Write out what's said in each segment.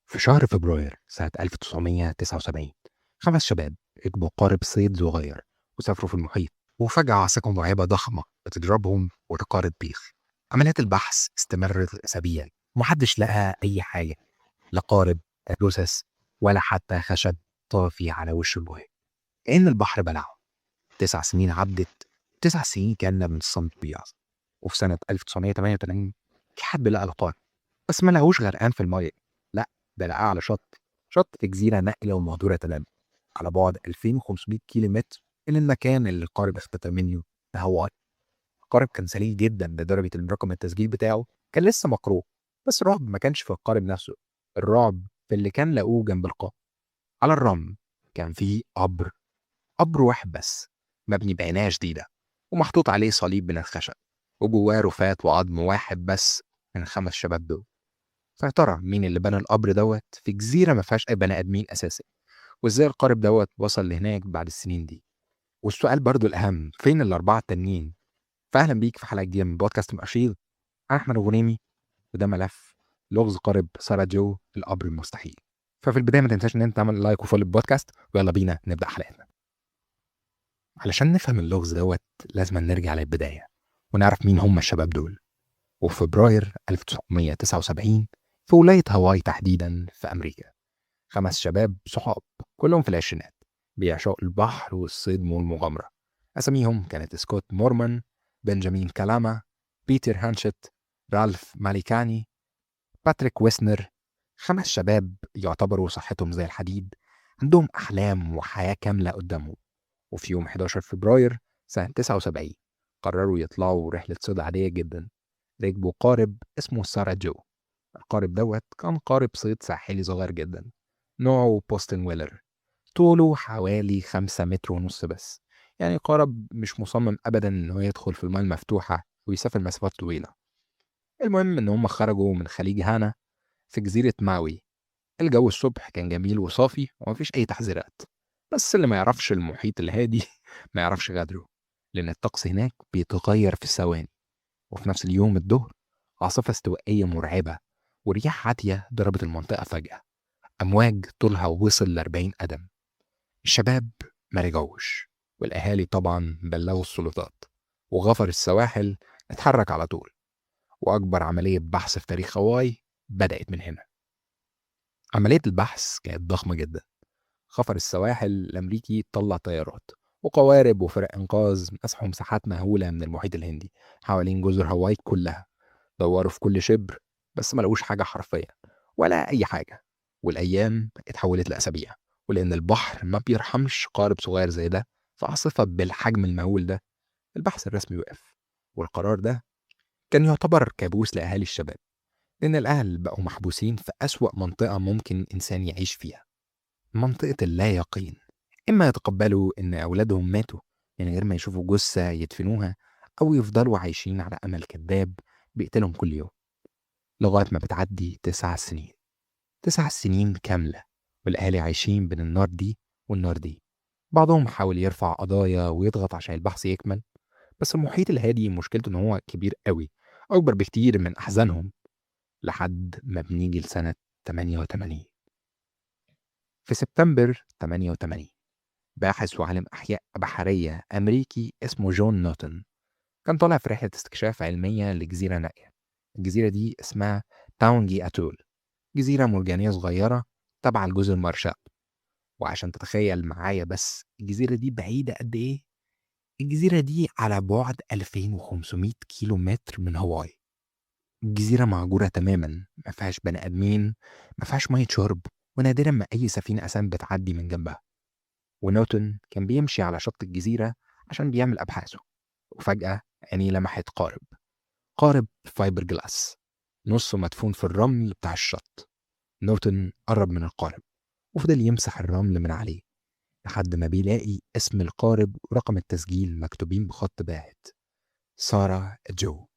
في شهر فبراير سنة 1979 5 شباب ركبوا قارب صيد صغير وسافروا في المحيط، وفجأة عاصفة مرعبة ضخمة بتضربهم وتقارب بيخ. عمليات البحث استمرت أسابيع ومحدش لقى أي حاجة، لا قارب، لا جثث، ولا حتى خشب طافي على وش المحيط. كأن البحر بلعهم. 9 سنين عدت، 9 سنين كان من الصمت بيحصل. وفي سنة 1988 في حد لقى القارب، بس ما لقاهوش غرقان في المية، لا، ده لقاه على شط في جزيرة نائية ومهجورة تماما على بعد 2500 كيلو متر من المكان اللي القارب اختفى منه في هاواي. القارب كان سليم جدا لدرجة إن رقم التسجيل بتاعه كان لسه مقروء، بس الرعب ما كانش في القارب نفسه، الرعب في اللي كان لقوه جنب القارب. على الرمل كان فيه قبر واحد بس، مبني بعناية شديدة ومحطوط عليه صليب من الخشب، وجواه رفات وعظم واحد بس من ال5 شباب دول. فيا ترى مين اللي بنى القبر في جزيرة ما فيهاش أي بني آدمين أساسا؟ وإزاي القارب وصل لهناك بعد السنين دي؟ والسؤال برضو الأهم، فين الأربعة التانيين؟ فأهلا بيك في حلقة جديدة من بودكاست مؤشير. أنا أحمد غنيمي، وده ملف لغز قارب سارة جو القبر المستحيل. ففي البداية ما تنساش إن أنت تعمل لايك وفولو البودكاست، ويلا بينا نبدأ حلقتنا. علشان نفهم اللغز لازم نرجع للبداية ونعرف مين هم الشباب دول. وفي فبراير 1979 في ولاية هاواي تحديدا في أمريكا، 5 شباب صحاب كلهم في العشرينات بيعشقوا البحر والصيد والمغامرة. أساميهم كانت سكوت مورمان، بنجامين كالاما، بيتر هانشت، رالف ماليكاني، باتريك ويسنر. 5 شباب يعتبروا صحتهم زي الحديد، عندهم أحلام وحياة كاملة قدامهم. وفي يوم 11 فبراير سنة 79 قرروا يطلعوا رحلة صيد عادية جدا. ركبوا قارب اسمه سارا جو. القارب كان قارب صيد ساحلي صغير جدا، نوعه بوستن ويلر، طوله حوالي 5 متر ونص بس. يعني قارب مش مصمم أبدا إنه يدخل في الماء المفتوحة ويسافر مسافات طويلة. المهم إن هم خرجوا من خليج هانا في جزيرة ماوي. الجو الصبح كان جميل وصافي ومفيش أي تحذيرات، بس اللي ما يعرفش المحيط الهادي ما يعرفش غدره، لأن الطقس هناك بيتغير في ثواني. وفي نفس اليوم الظهر عاصفة استوائية مرعبة ورياح عاتية ضربت المنطقة فجأة، أمواج طولها وصل ل40 قدم. الشباب ما رجعوش، والأهالي طبعا بلغوا السلطات، وغفر السواحل اتحرك على طول. وأكبر عملية بحث في تاريخ هاواي بدأت من هنا. عملية البحث كانت ضخمة جدا. غفر السواحل الأمريكي طلع طيارات وقوارب وفرق إنقاذ مسحوا مساحات مهولة من المحيط الهندي حوالين جزر هاواي كلها. دوروا في كل شبر، بس ما لقوش حاجة حرفيا ولا أي حاجة. والأيام اتحولت لأسابيع، ولأن البحر ما بيرحمش قارب صغير زي ده في عاصفة بالحجم المهول ده، البحث الرسمي وقف. والقرار ده كان يعتبر كابوس لأهالي الشباب، لأن الأهل بقوا محبوسين في أسوأ منطقة ممكن إنسان يعيش فيها، منطقة اللا يقين. إما يتقبلوا إن أولادهم ماتوا من غير ما يشوفوا جثة يدفنوها، أو يفضلوا عايشين على أمل كذاب بيقتلهم كل يوم. لغاية ما بتعدي 9 سنين، 9 سنين كاملة، والأهالي عايشين بين النار دي والنار دي. بعضهم حاول يرفع قضايا ويضغط عشان البحث يكمل، بس المحيط الهادي مشكلته إن هو كبير قوي، أكبر بكتير من أحزانهم. لحد ما بنيجي لسنة 88. في سبتمبر 88 باحث وعالم أحياء بحرية أمريكي اسمه جون نوتن كان طالع في رحلة استكشاف علمية لجزيرة نائية. الجزيرة دي اسمها تاونجي أتول، جزيرة مرجانية صغيرة تبع الجزر مارشال. وعشان تتخيل معايا بس الجزيرة دي بعيدة قد إيه، الجزيرة دي على بعد 2500 كيلو متر من هاواي. الجزيرة مهجورة تماما، ما فيهاش بني آدمين، ما فيهاش مية شرب، ونادرا ما أي سفينة أسام بتعدي من جنبها. ونوتن كان بيمشي على شط الجزيرة عشان بيعمل أبحاثه، وفجأة عينيه لمحت قارب فايبر جلاس، نصه مدفون في الرمل بتاع الشط. نوتن قرب من القارب وفضل يمسح الرمل من عليه لحد ما بيلاقي اسم القارب ورقم التسجيل مكتوبين بخط باهت: سارة جو.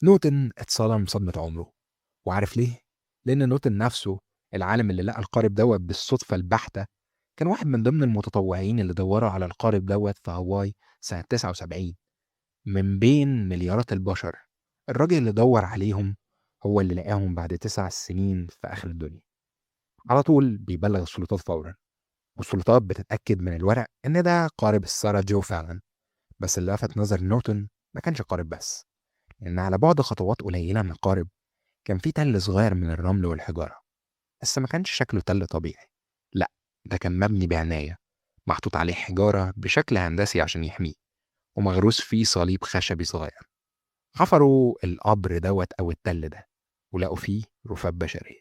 نوتن اتصدم صدمة عمره. وعارف ليه؟ لأن نوتن نفسه، العالم اللي لقى القارب بالصدفة البحتة، كان واحد من ضمن المتطوعين اللي دوروا على القارب في هاواي سنة 79. من بين مليارات البشر، الراجل اللي دور عليهم هو اللي لقاهم بعد 9 سنين في آخر الدنيا. على طول بيبلغ السلطات فورا، والسلطات بتتأكد من الورق إن ده قارب السارة جو فعلا. بس اللي لفت نظر نورتون ما كانش قارب بس، إن على بعد خطوات قليلة من القارب كان في تل صغير من الرمل والحجارة. بس ما كانش شكله تل طبيعي، لا، ده كان مبني بعناية، محطوط عليه حجارة بشكل هندسي عشان يحميه، ومغروس فيه صليب خشبي صغير. حفروا القبر أو التل ده، ولقوا فيه رفات بشرية،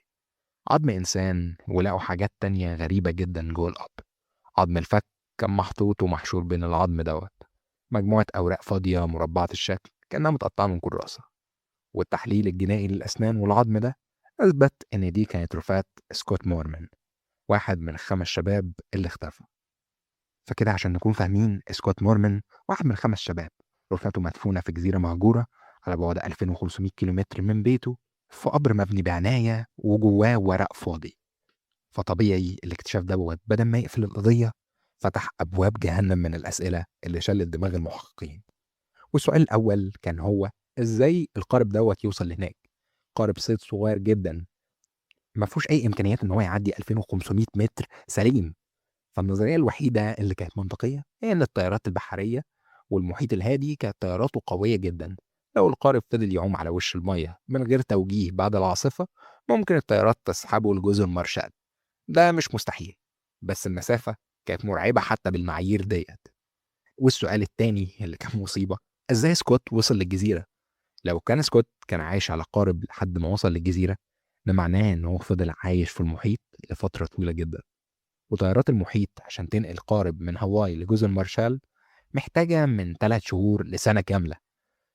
عظم إنسان، ولقوا حاجات تانية غريبة جدا جوه القبر. عظم الفك كان محطوط ومحشور بين العظم مجموعة أوراق فاضية مربعة الشكل كأنها متقطعة من كراسة. والتحليل الجنائي للأسنان والعظم ده أثبت إن دي كانت رفات سكوت مورمان، واحد من ال5 شباب اللي اختفوا. فكده عشان نكون فاهمين، سكوت مورمان واحد من ال5 شباب، رفاته مدفونة في جزيرة مهجورة على بعد 2500 كيلومتر من بيته، في قبر مبني بعناية وجواه ورق فاضي. فطبيعي الاكتشاف دوت بدل ما يقفل القضية، فتح أبواب جهنم من الأسئلة اللي شلت دماغ المحققين. والسؤال الأول كان هو: إزاي القارب دوت يوصل لهناك؟ قارب صيد صغير جدا، ما فيهوش أي إمكانيات إن هو يعدي 2500 متر سليم. فالنظرية الوحيدة اللي كانت منطقية هي إن الطيارات البحرية والمحيط الهادي كانت طياراته قوية جدا. لو القارب فضل يعوم على وش المية من غير توجيه بعد العاصفة، ممكن الطيارات تسحبه لجزر مارشال. ده مش مستحيل، بس المسافة كانت مرعبة حتى بالمعايير ديت. والسؤال التاني اللي كان مصيبة: ازاي سكوت وصل للجزيرة؟ لو كان سكوت كان عايش على قارب لحد ما وصل للجزيرة، ده معناه ان هو فضل عايش في المحيط لفترة طويلة جدا. وطيارات المحيط عشان تنقل قارب من هاواي لجزر مارشال محتاجة من 3 شهور لسنة كاملة.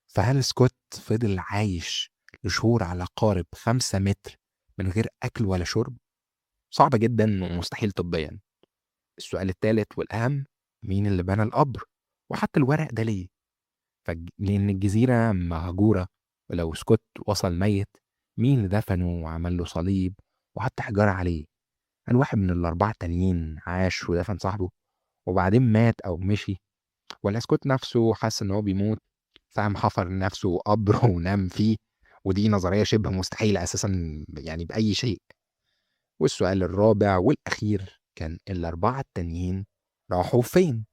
فهل سكوت فضل عايش لشهور على قارب 5 متر من غير أكل ولا شرب؟ صعب جدا ومستحيل طبيا. السؤال الثالث والأهم: مين اللي بنى القبر وحط الورق ده ليه؟ لأن الجزيرة مهجورة، ولو سكوت وصل ميت، مين اللي دفنه وعمل له صليب وحط حجارة عليه؟ هل واحد من ال4 التانيين عاش ودفن صاحبه وبعدين مات أو مشي؟ ولا سكوت نفسه حس إن هو بيموت، فقام حفر لنفسه قبر ونام فيه؟ ودي نظرية شبه مستحيلة أساسا يعني بأي شيء. والسؤال الرابع والأخير كان ال4 التانيين راحوا فين؟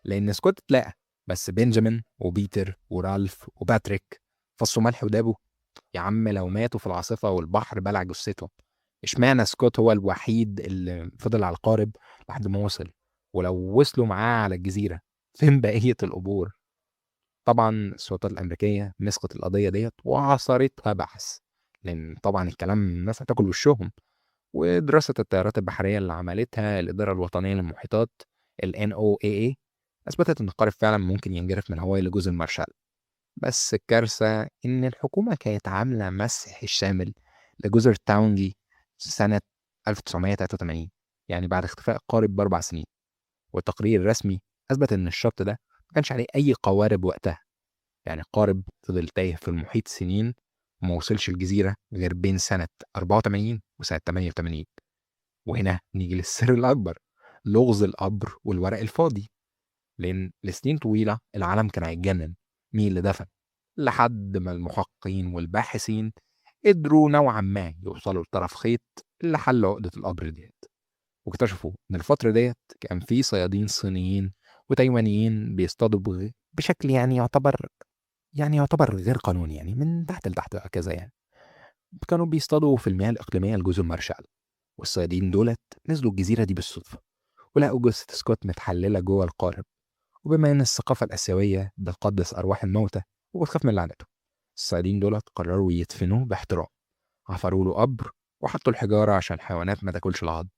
لأن سكوت اتلاقى، بس بنجامين وبيتر ورالف وباتريك فصوا ملح ودابوا. يا عم لو ماتوا في العاصفة والبحر بلع جثتهم، اشمعنى سكوت هو الوحيد اللي فضل على القارب لحد ما وصل؟ ولو وصلوا معاه على الجزيرة، فين بقية القبور؟ طبعا السلطات الأمريكية مسكت القضية ديت وعصرتها بحث، لأن طبعا الكلام الناس هتاكل وشهم. ودراسة التيارات البحرية اللي عملتها الإدارة الوطنية للمحيطات ال NOAA أثبتت إن القارب فعلا ممكن ينجرف من هاواي لجزر مارشال. بس الكارثة إن الحكومة كانت عاملة مسح الشامل لجزر تاونجي سنة 1983، يعني بعد اختفاء القارب ب4 سنين. والتقرير الرسمي أثبت إن الشط ده ما كانش عليه أي قوارب وقتها. يعني القارب فضل تايه في المحيط سنين وما وصلش الجزيرة غير بين سنة 84 وسنة 88. وهنا نيجي للسر الأكبر: لغز القبر والورق الفاضي. لأن لسنين طويلة العالم كان هيتجنن، مين اللي دفن؟ لحد ما المحققين والباحثين قدروا نوعا ما يوصلوا لطرف خيط اللي حل عقدة القبر ديت. واكتشفوا إن الفترة ديت كان في صيادين صينيين وتايوانيين بيصطادوا بشكل يعني يعتبر غير قانوني، يعني من تحت لتحت كذا يعني. كانوا بيصطادوا في المياه الإقليمية لجزر مارشال. والصيادين دولت نزلوا الجزيرة دي بالصدفة، ولقوا جثة سكوت متحللة جوه القارب. وبما إن الثقافة الآسيوية بتقدس أرواح الموتى وبتخاف من لعنته، الصيادين دولت قرروا يدفنوه باحترام. حفروا له قبر وحطوا الحجارة عشان الحيوانات ما تاكلش العظم.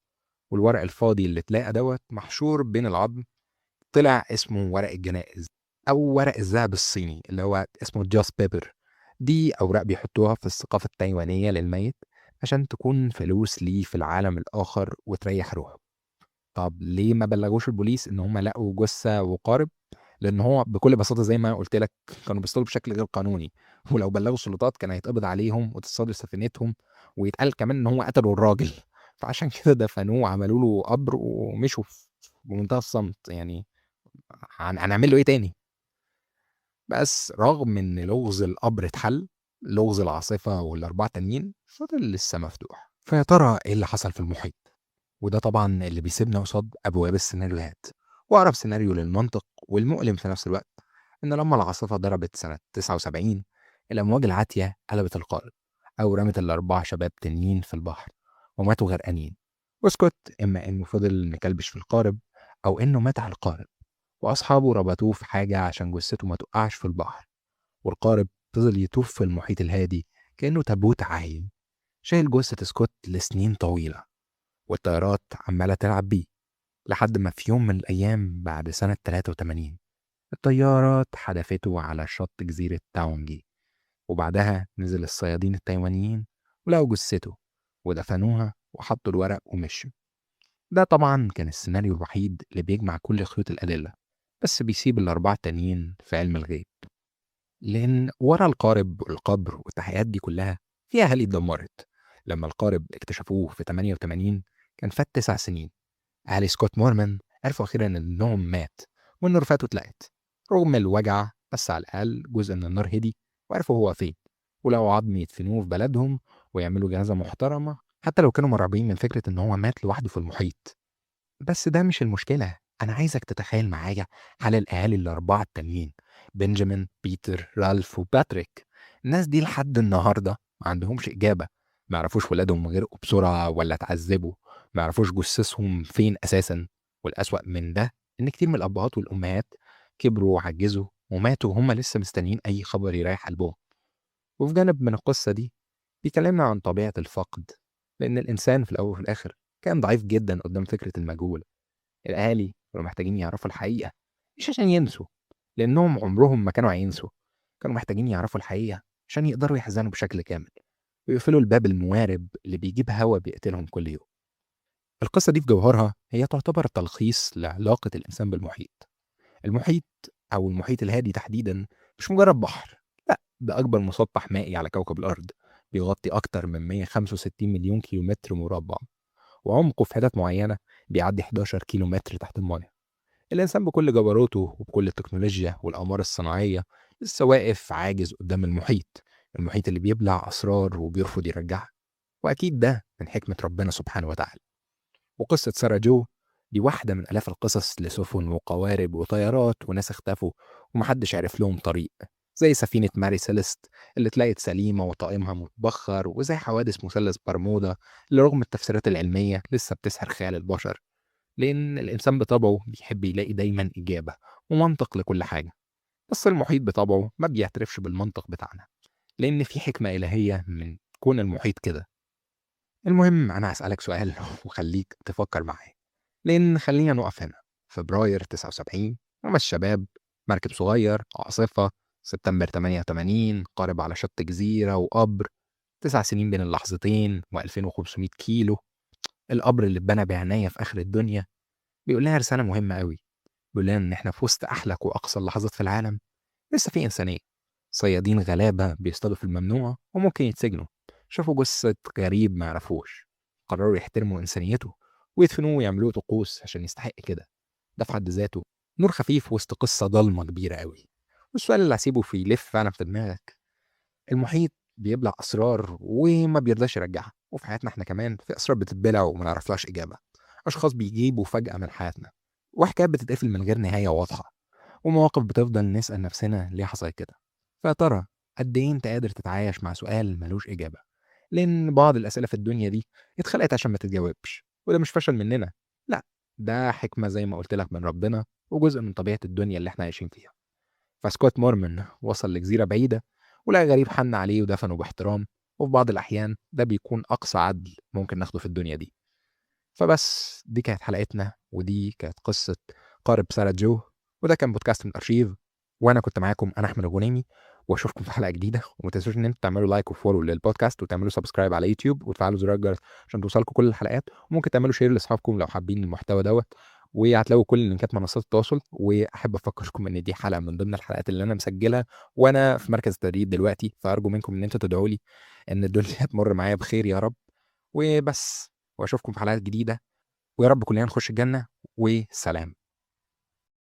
والورق الفاضي اللي اتلاقى محشور بين العظم طلع اسمه ورق الجنائز، أو ورق الذهب الصيني اللي هو اسمه جاس بيبر. دي أوراق بيحطوها في الثقافة التايوانية للميت عشان تكون فلوس ليه في العالم الآخر وتريح روحه. طب ليه ما بلغوش البوليس إن هم لقوا جثة وقارب؟ لأن هو بكل بساطة زي ما قلت لك كانوا بيصطادوا بشكل غير قانوني، ولو بلغوا السلطات كان هيتقبض عليهم وتتصادر سفينتهم، ويتقال كمان إن هم قتلوا الراجل. فعشان كده دفنوه وعملوا له قبر ومشوا بمنتهى الصمت يعني. هنعمل له إيه تاني؟ بس رغم إن لغز القبر اتحل، لغز العاصفة والأربعة تانيين فضل لسه مفتوح. فيا ترى إيه اللي حصل في المحيط؟ وده طبعا اللي بيسيبنا قصاد أبواب السيناريوهات. وأقرب سيناريو للمنطق والمؤلم في نفس الوقت إن لما العاصفة ضربت سنة 79 الأمواج العاتية قلبت القارب، أو رمت الأربع شباب تانيين في البحر وماتوا غرقانين. وسكوت إما إنه فضل مكلبش في القارب أو إنه مات على القارب، وأصحابه ربطوه في حاجة عشان جثته ما تقعش في البحر. والقارب فضل يطوف في المحيط الهادي كأنه تابوت عايم شايل جثة سكوت لسنين طويلة، والطيارات عمالة تلعب بيه لحد ما في يوم من الأيام بعد سنة 83 الطيارات حدفته على شط جزيرة تاونجي. وبعدها نزل الصيادين التايوانيين ولقوا جثته ودفنوها وحطوا الورق ومشوا. ده طبعا كان السيناريو الوحيد اللي بيجمع كل خيوط الأدلة، بس بيسيب الأربعة التانيين في علم الغيب. لأن ورا القارب والقبر والتحقيقات دي كلها في أهالي اتدمرت. لما القارب اكتشفوه في 88 كان فات 9 سنين. أهالي سكوت مورمان عرفوا أخيرا إن ابنهم مات وإن رفاته اتلقت رغم الوجع، بس على الأقل جزء من النار هدي وعرفوا هو فين، ولقوا عظم يدفنوه في بلدهم ويعملوا جنازة محترمة حتى لو كانوا مرعوبين من فكرة إن هو مات لوحده في المحيط. بس ده مش المشكلة. أنا عايزك تتخيل معايا حال الأهالي الأربعة التانيين: بنجامين، بيتر، رالف، وباتريك. الناس دي لحد النهاردة ما عندهمش إجابة. ما يعرفوش ولادهم غرقوا بسرعة ولا اتعذبوا، ما يعرفوش جثثهم فين أساسا. والأسوأ من ده إن كتير من الأبهات والأمهات كبروا وعجزوا وماتوا وهم لسه مستنيين أي خبر يريح قلبهم. وفي جانب من القصة دي بيكلمنا عن طبيعة الفقد، لأن الإنسان في الأول وفي الآخر كان ضعيف جدا قدام فكرة المجهول. الأهالي كانوا محتاجين يعرفوا الحقيقة، مش عشان ينسوا، لأنهم عمرهم ما كانوا هينسوا. كانوا محتاجين يعرفوا الحقيقة عشان يقدروا يحزنوا بشكل كامل ويقفلوا الباب الموارب اللي بيجيب هوا بيقتلهم كل يوم. القصة دي في جوهرها هي تعتبر تلخيص لعلاقة الإنسان بالمحيط. المحيط، أو المحيط الهادي تحديدا، مش مجرد بحر، لا، ده أكبر مسطح مائي على كوكب الأرض. بيغطي أكتر من 165 مليون كيلومتر مربع، وعمقه في حتت معينة بيعدي 11 كيلو متر تحت المياه. الإنسان بكل جبروته وبكل التكنولوجيا والأقمار الصناعية لسه واقف عاجز قدام المحيط. المحيط اللي بيبلع أسرار وبيرفض يرجعها، وأكيد ده من حكمة ربنا سبحانه وتعالى. وقصة سارة جو دي واحدة من آلاف القصص لسفن وقوارب وطيارات وناس اختفوا ومحدش عرف لهم طريق، زي سفينة ماري سيليست اللي اتلاقت سليمة وطائمها متبخر، وزي حوادث مثلث برمودا اللي رغم التفسيرات العلمية لسه بتسحر خيال البشر. لأن الإنسان بطبعه بيحب يلاقي دايما إجابة ومنطق لكل حاجة، بس المحيط بطبعه ما بيعترفش بالمنطق بتاعنا، لأن في حكمة إلهية من كون المحيط كده. المهم أنا هسألك سؤال وخليك تفكر معايا، لأن خلينا نقف هنا. فبراير 79 خمس شباب، مركب صغير، عاصفة. سبتمبر 88 قارب على شط جزيرة وقبر. 9 سنين بين اللحظتين و2500 كيلو. القبر اللي اتبنى بعناية في آخر الدنيا بيقول لنا رسالة مهمة قوي. بيقول لنا إن إحنا في وسط أحلك وأقصى اللحظات في العالم لسه في إنسانية. صيادين غلابة بيصطادوا في الممنوع وممكن يتسجنوا، شافوا جثة غريب ما يعرفوش، قرروا يحترموا إنسانيته ويدفنوه ويعملوه طقوس عشان يستحق كده. ده في حد ذاته نور خفيف وسط قصة ضلمة كبيرة قوي. والسؤال اللي هسيبه في يلف فعلا في دماغك: المحيط بيبلع أسرار وما بيرضاش يرجعها، وفي حياتنا احنا كمان في أسرار بتتبلع وما نعرفلهاش إجابة. أشخاص بيجيبوا فجأة من حياتنا، وحكايات بتتقفل من غير نهاية واضحة، ومواقف بتفضل نسأل نفسنا ليه حصل كده. فيا ترى قد إيه أنت قادر تتعايش مع سؤال ملوش إجابة؟ لأن بعض الأسئلة في الدنيا دي اتخلقت عشان ما تتجاوبش، وده مش فشل مننا، لا، ده حكمة زي ما قلت لك من ربنا، وجزء من طبيعة الدنيا اللي احنا عايشين فيها. فسكوت مورمان وصل لجزيرة بعيدة ولقى غريب حن عليه ودفنه باحترام، وفي بعض الأحيان ده بيكون أقصى عدل ممكن ناخده في الدنيا دي. فبس دي كانت حلقتنا، ودي كانت قصة قارب سارة جو، وده كان بودكاست من الأرشيف. وأنا كنت معاكم أنا أحمد الغنيمي، وأشوفكم في حلقة جديدة. وما تنسوش إن أنتوا تعملوا لايك وفولو للبودكاست وتعملوا سبسكرايب على يوتيوب وتفعلوا زر الجرس عشان توصلكم كل الحلقات. وممكن تعملوا شير لأصحابكم لو حابين المحتوى دوت. وهتلاقوا كل لينكات منصات التواصل. وأحب أفكركم إن دي حلقة من ضمن الحلقات اللي أنا مسجلها وأنا في مركز التدريب دلوقتي، فأرجو منكم إن أنتوا تدعوا لي إن الدنيا تمر معايا بخير يا رب. وبس، وأشوفكم في حلقات جديدة، ويا رب كلنا نخش الجنة. وسلام.